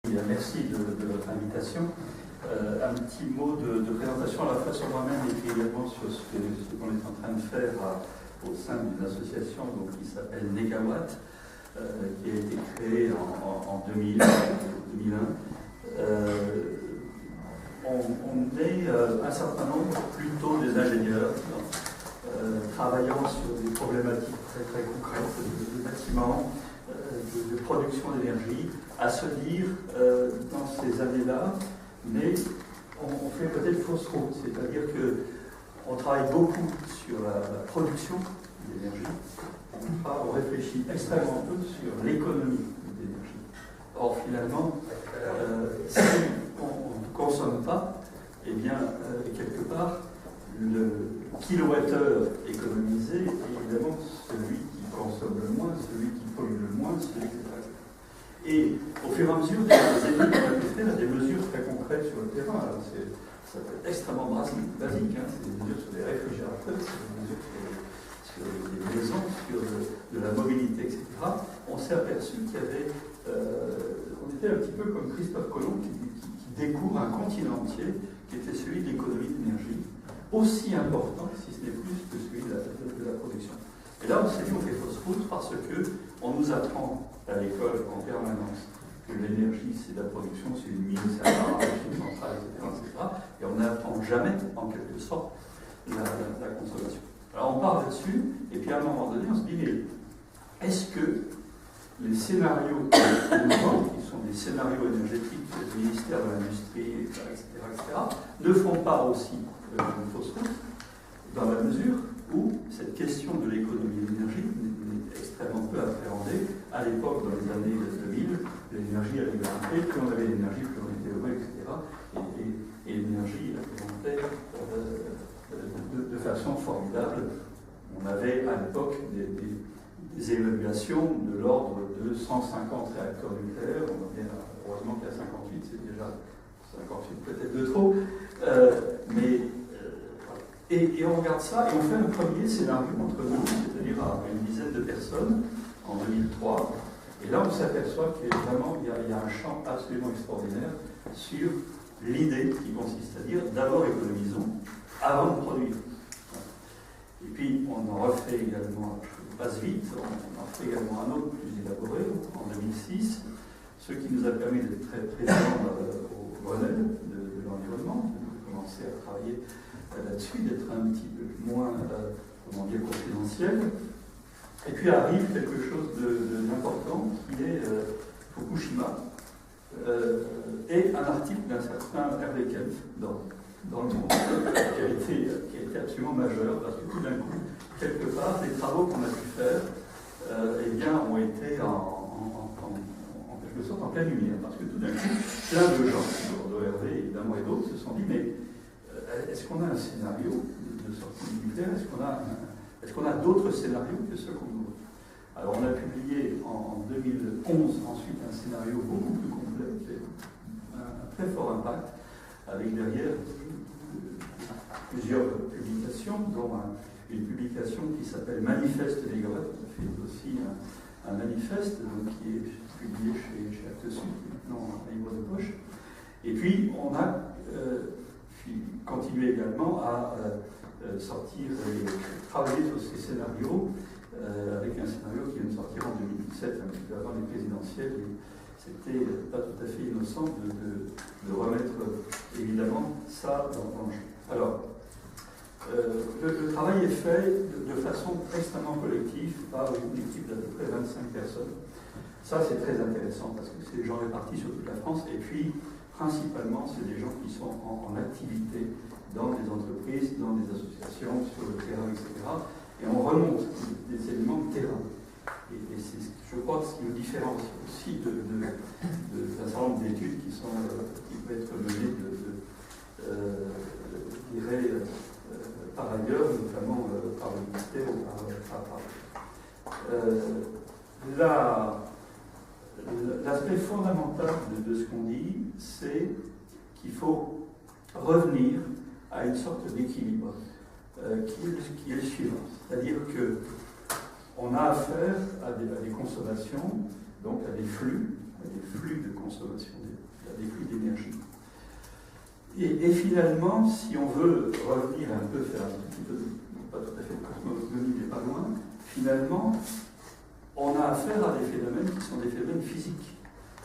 Merci de votre invitation. Un petit mot de présentation à la fois sur moi-même et puis également sur ce qu'on est en train de faire au sein d'une association qui s'appelle Negawatt, qui a été créée en 2001. On est un certain nombre plutôt des ingénieurs travaillant sur des problématiques très concrètes de bâtiments, de production d'énergie, à se dire dans ces années-là, mais on fait peut-être fausse route, c'est-à-dire qu'on travaille beaucoup sur la production d'énergie, on réfléchit extrêmement peu sur l'économie d'énergie. Or finalement, si on ne consomme pas, eh bien, quelque part, le kilowattheure économisé est évidemment celui qui consomme le moins, celui qui pollue le moins, celui qui... Et au fur et à mesure des études qu'on a pu faire, des mesures très concrètes sur le terrain, alors ça peut être extrêmement basique, hein, c'est des mesures sur les réfrigérateurs, c'est des mesures sur les maisons, sur de la mobilité, etc. On s'est aperçu qu'il y avait, on était un petit peu comme Christophe Colomb qui découvre un continent entier qui était celui de l'économie d'énergie, aussi important, si ce n'est plus, que celui de la production. Et là, on s'est dit, on fait fausse route parce qu'on nous apprend à l'école en permanence que l'énergie, c'est de la production, c'est une mine, c'est un barrage, c'est une centrale, etc. Et on n'apprend jamais, en quelque sorte, la consommation. Alors on part là-dessus, et puis à un moment donné, on se dit, mais est-ce que les scénarios innovants, qui sont des scénarios énergétiques du ministère de l'Industrie, etc., ne font pas aussi une fausse route, dans la mesure où cette question de l'économie de l'énergie est extrêmement peu appréhendée. À l'époque, dans les années 2000, l'énergie avait grimpé, plus on avait d'énergie, plus on était heureux, etc. Et l'énergie augmentait de façon formidable. On avait à l'époque des évaluations de l'ordre de 150 réacteurs nucléaires. On en est heureusement qu'il y a 58, c'est déjà 58 peut-être de trop. Et on regarde ça et on fait un premier scénario entre nous, c'est-à-dire à une dizaine de personnes en 2003. Et là, on s'aperçoit qu'il y a un champ absolument extraordinaire sur l'idée qui consiste à dire d'abord économisons avant de produire. Et puis, on en refait également, je passe vite, on en fait également un autre plus élaboré en 2006, ce qui nous a permis d'être très présents au Grenelle de l'environnement, de commencer à travailler là-dessus, d'être un petit peu moins, confidentiel. Et puis arrive quelque chose d'important qui est Fukushima et un article d'un certain Hervé Kempf dans le monde qui a été absolument majeur parce que tout d'un coup, quelque part, les travaux qu'on a pu faire ont été en quelque sorte en pleine lumière parce que tout d'un coup, plein de gens, de Hervé évidemment et d'autres, se sont dit mais est-ce qu'on a un scénario de sortie nucléaire? Est-ce qu'on a d'autres scénarios que ceux qu'on ouvre? Alors on a publié en 2011 ensuite un scénario beaucoup plus complet, qui a un très fort impact, avec derrière plusieurs publications, dont une publication qui s'appelle Manifeste Negawatt, qui a fait aussi un manifeste qui est publié chez Actes Sud, qui est maintenant un livre de poche. Et puis on a continuer également à sortir et travailler sur ces scénarios avec un scénario qui vient de sortir en 2017, un petit peu avant les présidentielles. C'était pas tout à fait innocent de remettre évidemment ça dans le jeu. Alors, le travail est fait de façon extrêmement collective par une équipe d'à peu près 25 personnes. Ça, c'est très intéressant parce que c'est des gens répartis sur toute la France et puis principalement, c'est des gens qui sont en activité dans des entreprises, dans des associations, sur le terrain, etc. Et on remonte des éléments de terrain. Et c'est, je crois, ce qui nous différencie aussi d'un certain nombre d'études qui peuvent être menées, je dirais, par ailleurs, notamment par le ministère ou par l'aspect fondamental de ce qu'on dit, c'est qu'il faut revenir à une sorte d'équilibre qui est le suivant. C'est-à-dire qu'on a affaire à des consommations, donc à des flux de consommation d'énergie. Et finalement, si on veut revenir un peu, faire un petit peu, pas tout à fait de cosmogonie, mais pas loin, finalement, on a affaire à des phénomènes qui sont des phénomènes physiques.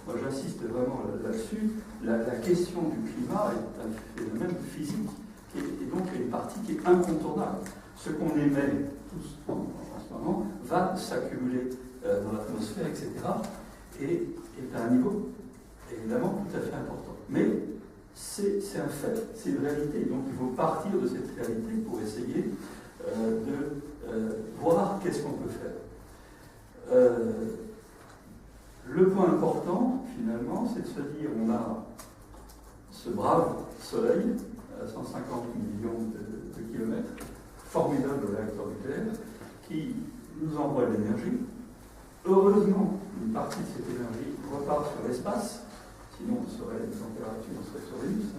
Moi, j'insiste vraiment là-dessus. La question du climat est un phénomène physique, et donc une partie qui est incontournable. Ce qu'on émet tous en ce moment va s'accumuler dans l'atmosphère, etc., et est à un niveau évidemment tout à fait important. Mais c'est un fait, c'est une réalité. Donc il faut partir de cette réalité pour essayer de voir qu'est-ce qu'on peut faire. Le point important, finalement, c'est de se dire on a ce brave soleil à 150 millions de kilomètres, formidable réacteur nucléaire, qui nous envoie de l'énergie. Heureusement, une partie de cette énergie repart sur l'espace, sinon on serait à une température, on serait sur Vénus.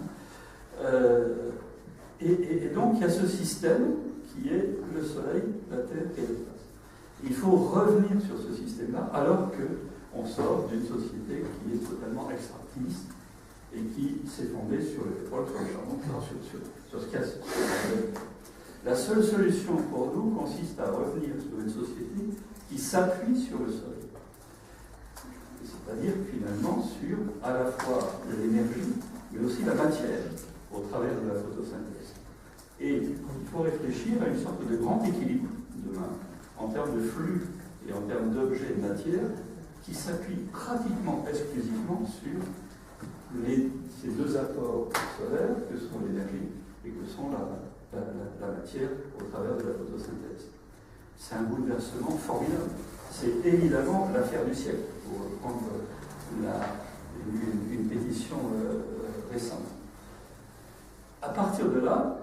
Et donc il y a ce système qui est le Soleil, la Terre et l'espace. Il faut revenir sur ce système-là alors qu'on sort d'une société qui est totalement extractiviste et qui s'est fondée sur le pétrole, sur le charbon, sur ce qu'il y a. La seule solution pour nous consiste à revenir sur une société qui s'appuie sur le Soleil. C'est-à-dire finalement sur à la fois l'énergie, mais aussi la matière, au travers de la photosynthèse. Et il faut réfléchir à une sorte de grand équilibre demain, en termes de flux et en termes d'objets et de matière, qui s'appuie pratiquement exclusivement sur ces deux apports solaires que sont l'énergie et que sont la matière au travers de la photosynthèse. C'est un bouleversement formidable. C'est évidemment l'affaire du siècle, pour reprendre une pétition récente. À partir de là,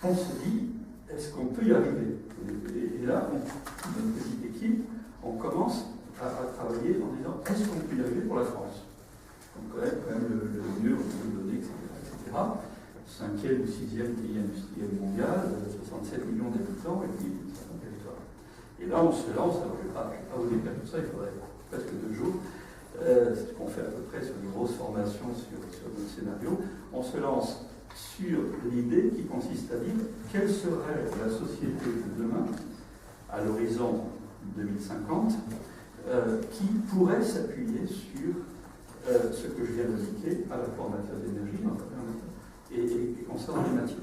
on se dit, est-ce qu'on peut y arriver? Et là, notre petite équipe, on commence à travailler en disant, est-ce qu'on peut y arriver pour la France? On connaît quand même le mur, le donné, etc. 5e ou 6e pays industriel mondial, 67 millions d'habitants et puis un certain territoire. Et là, on se lance, alors je ne vais pas vous décrire tout ça, il faudrait presque 2 jours, c'est ce qu'on fait à peu près sur une grosse formation sur notre scénario. On se lance sur l'idée qui consiste à dire quelle serait la société de demain, à l'horizon 2050, qui pourrait s'appuyer sur ce que je viens d'indiquer, à la fois en matière d'énergie, et concernant les matières.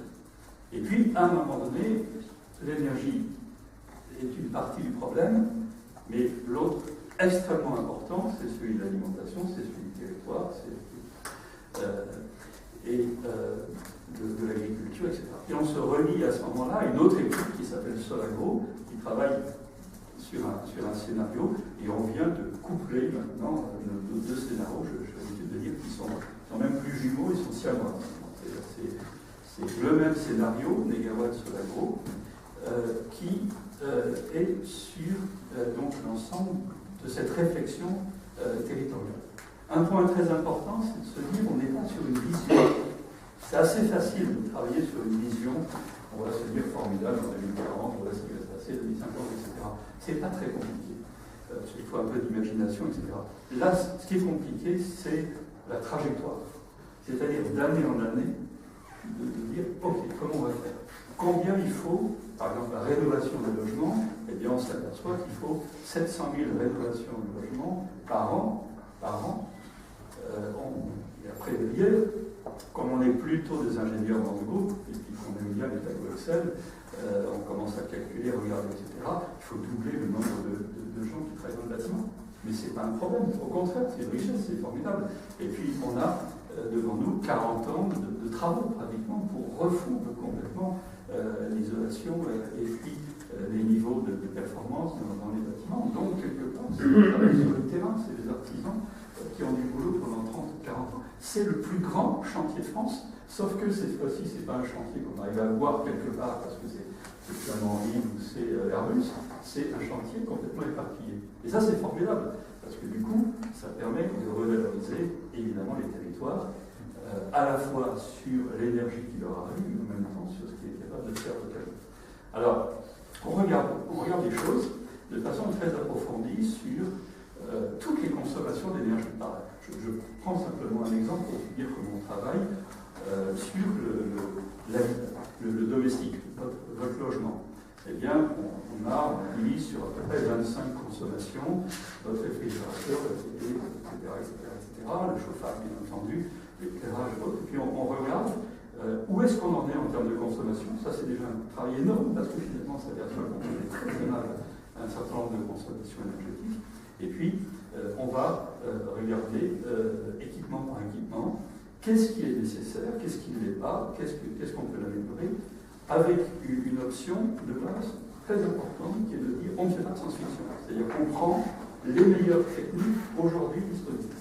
Et puis, à un moment donné, l'énergie est une partie du problème, mais l'autre extrêmement important, c'est celui de l'alimentation, c'est celui du territoire, c'est de l'agriculture, etc. Et on se relie à ce moment-là à une autre équipe qui s'appelle Solagro, qui travaille sur un scénario, et on vient de coupler maintenant nos 2 scénarios, j'ai l'habitude de dire qu'ils sont même plus jumeaux, ils sont siamois. C'est le même scénario, Négawatt Solagro, qui est sur donc l'ensemble de cette réflexion territoriale. Un point très important, c'est de se dire on n'est pas sur une vision. C'est assez facile de travailler sur une vision, on va se dire formidable en 2040, on va ce qui va se passer 2050, etc. C'est pas très compliqué. Il faut un peu d'imagination, etc. Là, ce qui est compliqué, c'est la trajectoire. C'est-à-dire d'année en année, de dire, ok, comment on va faire? Combien il faut, par exemple, la rénovation des logements? Eh bien, on s'aperçoit qu'il faut 700 000 rénovations de logements par an. Et après, hier, comme on est plutôt des ingénieurs dans le groupe, et puis qu'on aime bien les tableaux Excel, on commence à calculer, regarder, etc. Il faut doubler le nombre de gens qui travaillent dans le bâtiment. Mais ce n'est pas un problème, au contraire, c'est une richesse, c'est formidable. Et puis, on a devant nous 40 ans de travaux, pratiquement, pour refondre complètement l'isolation et puis les niveaux de performance dans les bâtiments. Donc, quelque part, c'est le travail sur le terrain, c'est les artisans qui ont du boulot pendant 30-40 ans. C'est le plus grand chantier de France, sauf que cette fois-ci, ce n'est pas un chantier qu'on arrive à voir quelque part parce que c'est finalement Yves ou c'est Airbus, c'est un chantier complètement éparpillé. Et ça, c'est formidable, parce que du coup, ça permet de revaloriser évidemment les territoires, à la fois sur l'énergie qui leur arrive, mais en même temps sur ce qui est capable de faire localement. Alors, on regarde les choses de façon très approfondie sur toutes les consommations d'énergie. Je prends simplement un exemple pour vous dire comment on travaille. sur le domestique, votre logement. Eh bien, on lit sur à peu près 25 consommations, votre réfrigérateur, la télé, etc., le chauffage, bien entendu, l'éclairage et autres. Et puis on regarde où est-ce qu'on en est en termes de consommation. Ça, c'est déjà un travail énorme, parce que finalement, ça s'aperçoit qu'on est très mal à un certain nombre de consommations énergétiques. Et puis, on va regarder équipement par équipement, qu'est-ce qui est nécessaire, qu'est-ce qui ne l'est pas, qu'est-ce qu'on peut l'améliorer, avec une option de base très importante qui est de dire on ne fait pas de science-fiction. C'est-à-dire qu'on prend les meilleures techniques aujourd'hui disponibles.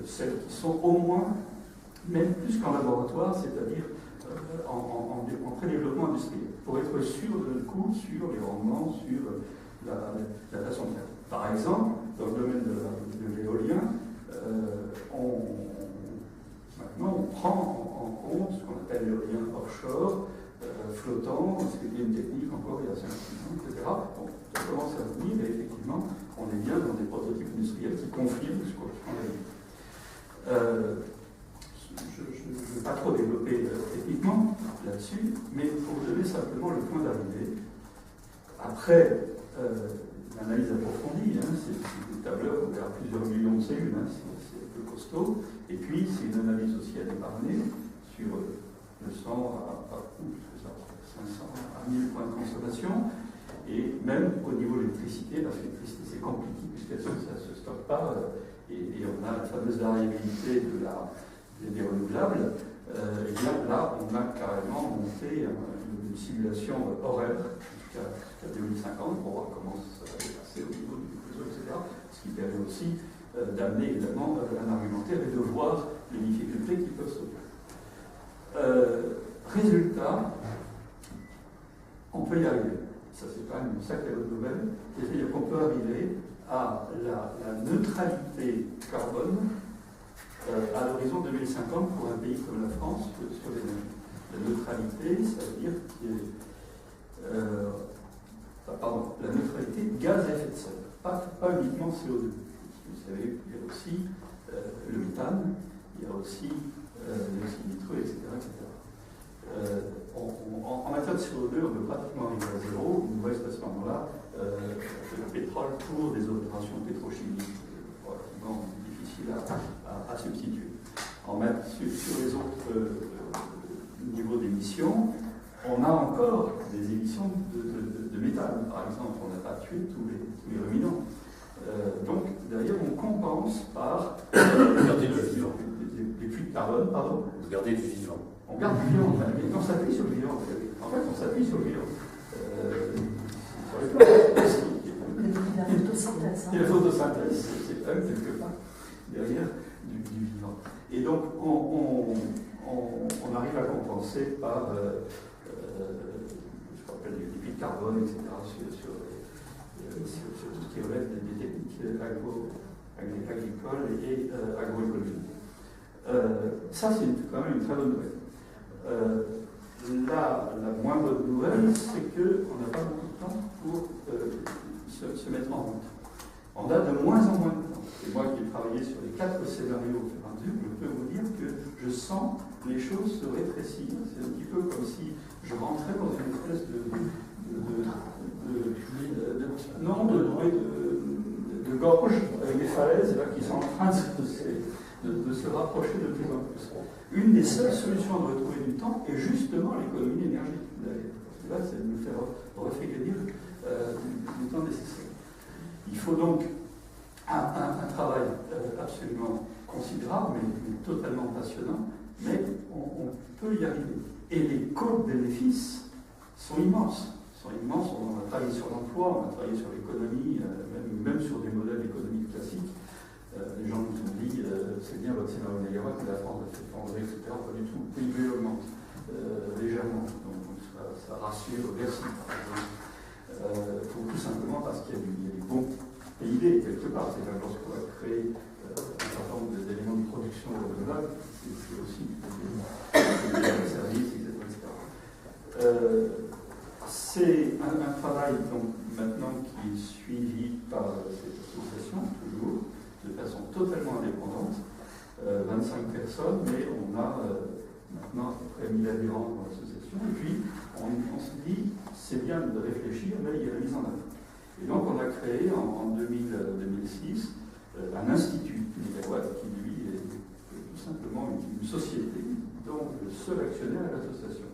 Celles qui sont au moins, même plus qu'en laboratoire, c'est-à-dire en pré-développement industriel, pour être sûr de coût sur les rendements, sur la façon de faire. Par exemple, dans le domaine de l'éolien, maintenant on prend en compte ce qu'on appelle l'éolien offshore, flottant, c'était une technique encore il y a 5 ans, etc. Bon, ça commence à venir et effectivement, on est bien dans des prototypes industriels qui confirment ce qu'on a dit. Je ne vais pas trop développer techniquement là-dessus, mais pour vous donner simplement le point d'arrivée. Après l'analyse approfondie, c'est des tableurs où il y a plusieurs millions de cellules, c'est un peu costaud, et puis c'est une analyse aussi à déparner sur le 100 à 500 à 1000 points de consommation, et même au niveau de l'électricité, parce que l'électricité c'est compliqué puisque ça ne se stocke pas, et on a la fameuse variabilité des renouvelables, et bien là on a carrément monté une simulation horaire jusqu'à 2050 pour voir comment ça va passer au niveau du réseau, etc. Ce qui permet aussi d'amener évidemment un argumentaire et de voir les difficultés qui peuvent se faire. Résultat, on peut y arriver. Ça, c'est quand même une sacrée bonne nouvelle. C'est-à-dire qu'on peut arriver à la neutralité carbone à l'horizon 2050 pour un pays comme la France sur l'énergie. La neutralité, ça veut dire la neutralité gaz à effet de serre, pas uniquement CO2. Vous savez, il y a aussi le méthane, il y a aussi l'oxyde nitreux, etc. En matière de CO2, on peut pratiquement arriver à zéro. Il nous reste à ce moment-là le pétrole pour des opérations pétrochimiques relativement difficiles à substituer. Sur les autres niveaux d'émissions, on a encore des émissions de méthane. Par exemple, on n'a pas tué tous les ruminants. Donc, derrière, on compense par garder du vivant. Les puits de carbone, pardon. Vous gardez du vivant. On garde du vivant, mais on s'appuie sur le vivant. En fait, on s'appuie sur le vivant. La photosynthèse. Et la photosynthèse, c'est quand même quelque part derrière du vivant. Et donc, on arrive à compenser par, je me rappelle, des puits de carbone, etc., sur tout ce qui relève des techniques agricoles et agroécologiques. Ça, c'est quand même une très bonne nouvelle. La moins bonne nouvelle, c'est qu'on n'a pas beaucoup de temps pour se mettre en route. On a de moins en moins de temps. Et moi qui ai travaillé sur les 4 scénarios au fur et à mesure, je peux vous dire que je sens les choses se rétrécir. C'est un petit peu comme si je rentrais dans une espèce de gorge avec des falaises là, qui sont en train de se rapprocher de plus en plus. Une des seules solutions de retrouver du temps est justement l'économie énergétique. Là, c'est de nous faire réfléchir du temps nécessaire. Il faut donc un travail absolument considérable, mais totalement passionnant, mais on peut y arriver. Et les co-bénéfices sont immenses. On a travaillé sur l'emploi, on a travaillé sur l'économie, même sur des modèles économiques classiques. Les gens nous ont dit c'est bien votre scénario négatif que la France a fait fondre, etc. Pas du tout. Le PIB augmente légèrement. Donc ça rassure Bercy, par exemple. Tout simplement parce qu'il y a du bon PIB quelque part. C'est même lorsqu'on va créer un certain nombre d'éléments de production renouvelable, c'est aussi des services, etc. C'est un travail donc, maintenant qui est suivi par cette association, toujours, de façon totalement indépendante, 25 personnes, mais on a maintenant à peu près 1000 adhérents dans l'association, et puis on se dit, c'est bien de réfléchir, mais il y a la mise en œuvre. Et donc on a créé en 2006 un institut Mégawatt qui lui est tout simplement une société dont le seul actionnaire est l'association.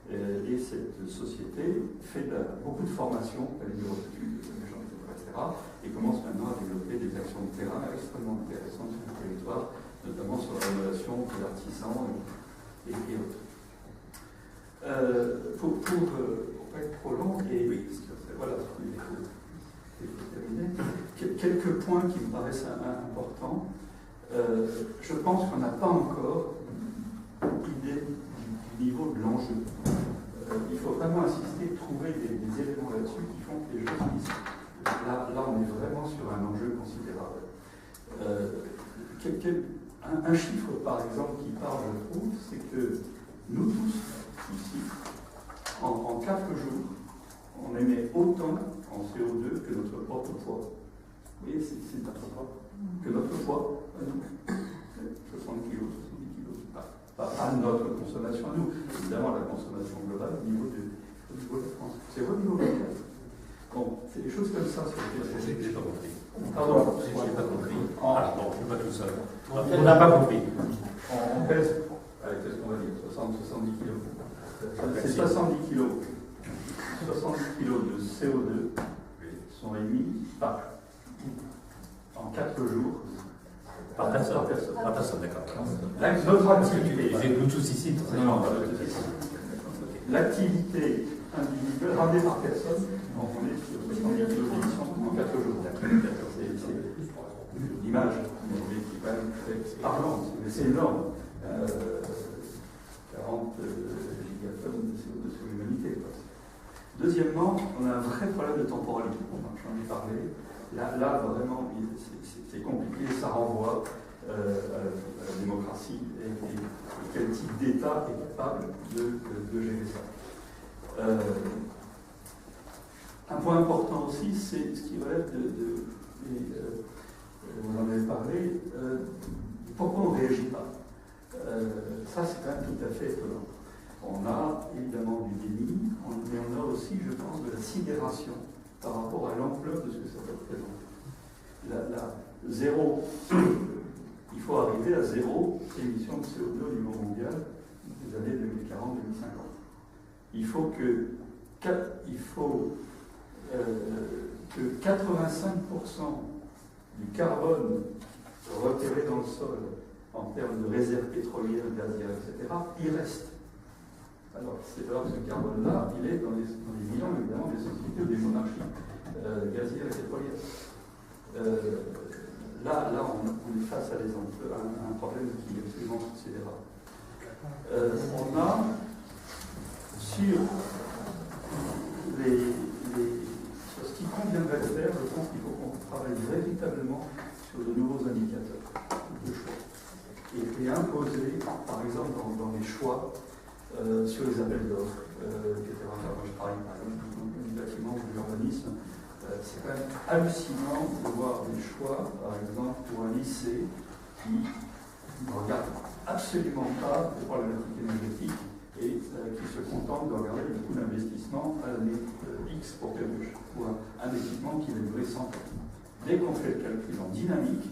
Et cette société fait beaucoup de formations à l'université, etc. Et commence maintenant à développer des actions de terrain extrêmement intéressantes sur le territoire, notamment sur la rénovation de l'artisan et autres. Pour pas être trop long, et oui, voilà, quelques points qui me paraissent importants. Je pense qu'on n'a pas encore idée du niveau de l'enjeu. Il faut vraiment insister, trouver des éléments là-dessus qui font que les choses disent. Là, on est vraiment sur un enjeu considérable. Un chiffre, par exemple, qui parle, je trouve, c'est que nous tous, ici, en 4 jours, on émet autant en CO2 que notre propre poids. Vous voyez, c'est notre poids. Que notre poids, 60 kg, 70 kg. Pas notre consommation à nous, évidemment la consommation globale au niveau de la France. C'est au niveau local. Bon, c'est des choses comme ça sur lesquelles J'ai pas compris. Pardon, Je n'ai pas compris. Ah, bon, je ne suis pas tout seul. On n'a pas compris. On pèse, qu'est-ce qu'on va dire, 70 kg. C'est 70 kg. 70 kg de CO2 sont émis en 4 jours. Par personne. Par personne, d'accord. Notre activité. Nous tous ici, l'activité individuelle rendue par personne, donc on est sur 70 kg d'émissions en 4 jours. C'est l'image, mais qui est quand même très parlante, mais c'est énorme. 40 gigatonnes de CO2 sur l'humanité. Deuxièmement, on a un vrai problème de temporalité. J'en ai parlé. Là vraiment, c'est compliqué, ça renvoie à la démocratie et quel type d'État est capable de gérer ça. Un point important aussi, c'est ce qui relève vous en avez parlé, pourquoi on ne réagit pas. Ça, c'est quand même tout à fait étonnant. On a évidemment du déni, mais on a aussi, je pense, de la sidération par rapport à l'ampleur de ce que ça représente. Zéro, il faut arriver à zéro émission de CO2 au niveau mondial des années 2040-2050. Il faut que 85% du carbone repéré dans le sol en termes de réserves pétrolières, gazières, etc., il reste. Alors que ce carbone-là, il est dans les bilans, évidemment, des sociétés ou des monarchies gazières et pétrolières. Là, on est face à un problème qui est absolument considérable. On a, sur ce qui conviendrait de faire, je pense qu'il faut qu'on travaille véritablement sur de nouveaux indicateurs de choix. Et imposer, par exemple, dans les choix, sur les appels d'offres, etc. Moi, je travaille par exemple dans le bâtiment ou l'urbanisme. C'est quand même hallucinant de voir des choix, par exemple, pour un lycée qui ne regarde absolument pas les problématiques énergétiques et qui se contente de regarder le coût d'investissement à l'année X pour un équipement qui va durer 100 ans. Dès qu'on fait le calcul en dynamique,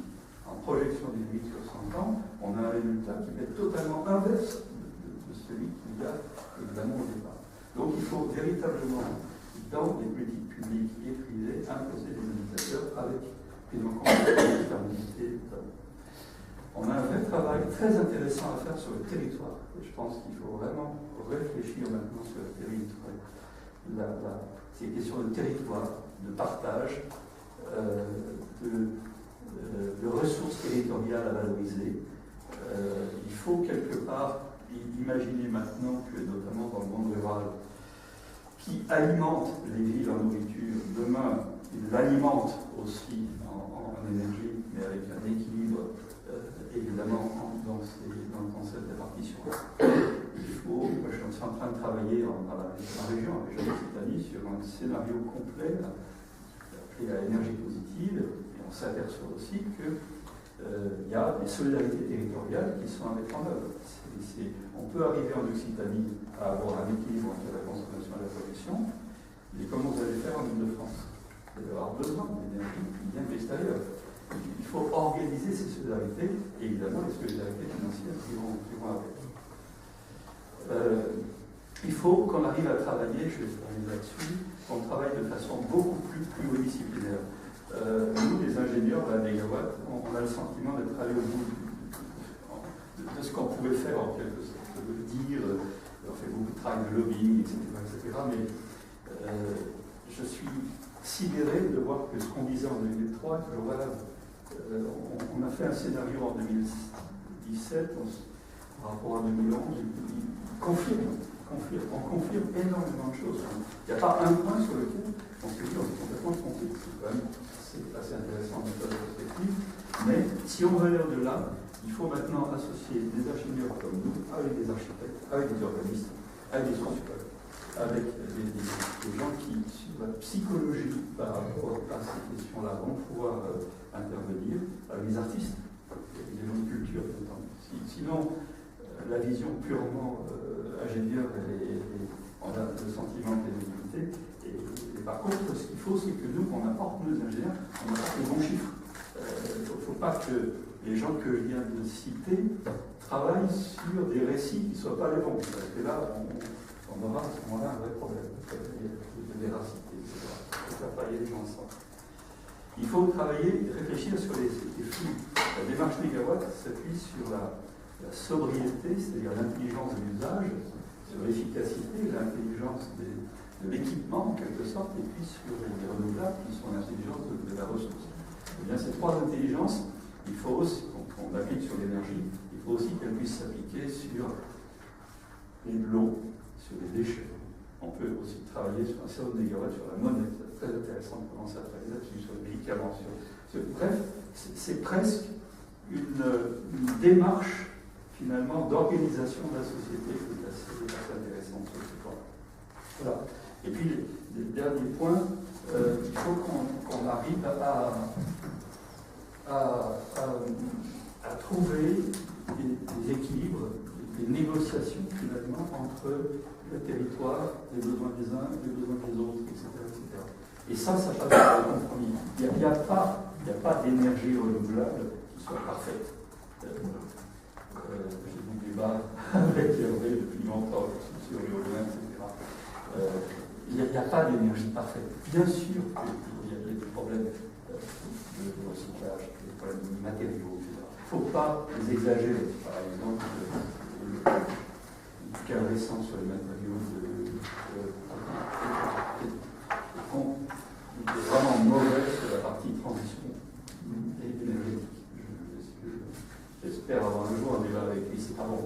en projection dynamique sur 100 ans, on a un résultat qui est totalement inverse de celui qu'il y a évidemment au départ. Donc il faut véritablement, dans les politiques publiques et privées, imposer des indicateurs avec prise en compte de la stabilité. On a un vrai travail très intéressant à faire sur le territoire. Et je pense qu'il faut vraiment réfléchir maintenant sur le territoire. Ces questions de territoire, de partage, de ressources territoriales à valoriser. Il faut quelque part imaginer maintenant que, notamment dans le monde rural, qui alimente les villes en nourriture, demain, il l'alimente aussi en énergie, mais avec un équilibre, évidemment, dans cette répartition. Moi je suis en train de travailler dans la région, avec Jean Citani, sur un scénario complet, appelé la énergie positive, et on s'aperçoit aussi qu'il y a des solidarités territoriales qui sont mettre en œuvre. On peut arriver en Occitanie à avoir un équilibre entre la consommation et la production, mais comment vous allez faire en Île-de-France? Vous allez avoir besoin d'énergie qui vient de l'extérieur. Il faut organiser ces solidarités, et évidemment les solidarités financières qui vont avec. Il faut qu'on arrive à travailler, je vais terminer là-dessus, qu'on travaille de façon beaucoup plus pluridisciplinaire. Nous, les ingénieurs de la mégawatt, on a le sentiment d'être allé au bout de ce qu'on pouvait faire en quelque sorte, de dire, on fait beaucoup de travail de lobbying, etc. Mais je suis sidéré de voir que ce qu'on disait en 2003 est toujours valable. On a fait un scénario en 2017 par rapport à 2011, on confirme énormément de choses. Il n'y a pas un point sur lequel on se dit on est complètement trompé. C'est quand même assez intéressant de notre perspective. Mais si on veut aller au-delà, il faut maintenant associer des ingénieurs comme nous avec des architectes, avec des organismes, avec des consultants, avec des gens qui, sur la psychologie par rapport à ces questions-là, vont pouvoir intervenir, avec des artistes, des gens de culture, notamment. Sinon, la vision purement ingénieur, on a le sentiment de l'unité. Et par contre, ce qu'il faut, c'est que nous, on apporte nos ingénieurs, on apporte les bons chiffres. Il ne faut pas que les gens que je viens de citer travaillent sur des récits qui ne soient pas les bons. Parce que là, on aura à ce moment-là un vrai problème de véracité, etc. Il faut faire travailler les gens ensemble. Il faut travailler, réfléchir sur les flux. La démarche mégawatt s'appuie sur la sobriété, c'est-à-dire l'intelligence de l'usage, sur l'efficacité, l'intelligence de l'équipement en quelque sorte, et puis sur les renouvelables qui sont l'intelligence de la ressource. Et bien ces trois intelligences, il faut aussi qu'on applique sur l'énergie, il faut aussi qu'elles puissent s'appliquer sur l'eau, sur les déchets. On peut aussi travailler sur un certain mégawatt, sur la monnaie, c'est très intéressant de commencer à travailler là-dessus, sur les médicaments. Bref, c'est presque une démarche finalement d'organisation de la société qui est assez intéressante sur ce point. Voilà. Et puis, le dernier point, il faut qu'on arrive à trouver des équilibres, des négociations finalement entre le territoire, les besoins des uns, les besoins des autres, etc. Et ça passe par le compromis. Il n'y a pas d'énergie renouvelable qui soit parfaite. J'ai des débats avec Hervé depuis longtemps sur l'éolien, etc. Il n'y a pas d'énergie parfaite. Bien sûr qu'il y a des problèmes de recyclage, des problèmes de matériaux, etc. Il ne faut pas les exagérer. Par exemple, le cas récent sur les matériaux est vraiment mauvais sur la partie transition énergétique. J'espère avoir un jour un débat avec lui, c'est pas bon.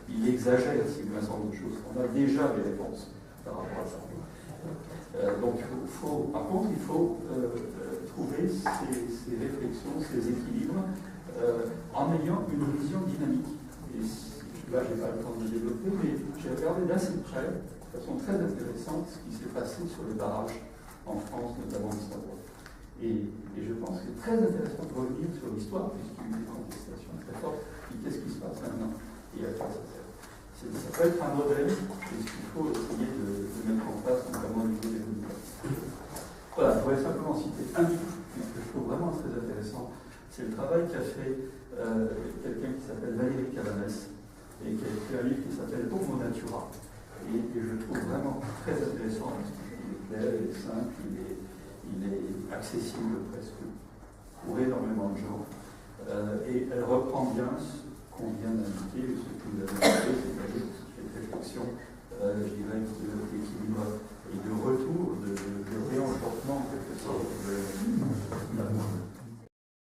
Il exagère si un certain nombre de choses. On a déjà des réponses par rapport à ça. Donc, par contre, il faut trouver ces réflexions, ces équilibres, en ayant une vision dynamique. Et là, je n'ai pas le temps de le développer, mais j'ai regardé d'assez près, de façon très intéressante, ce qui s'est passé sur les barrages en France, notamment en Savoie. Et je pense que c'est très intéressant de revenir sur l'histoire, puisqu'il y a eu des contestations très fortes. Et qu'est-ce qui se passe maintenant? Et à quoi ça sert? Ça peut être un modèle, puisqu'il faut essayer de mettre en place, notamment au niveau des renouvelables. Voilà, je voudrais simplement citer un livre que je trouve vraiment très intéressant. C'est le travail qu'a fait quelqu'un qui s'appelle Valérie Cabanès, et qui a écrit un livre qui s'appelle Homo Natura. Et je trouve vraiment très intéressant, parce qu'il est clair, il est simple, il est accessible presque pour énormément de gens. Et elle reprend bien ce qu'on vient d'indiquer, ce que vous avez indiqué, c'est-à-dire cette réflexion, je dirais, de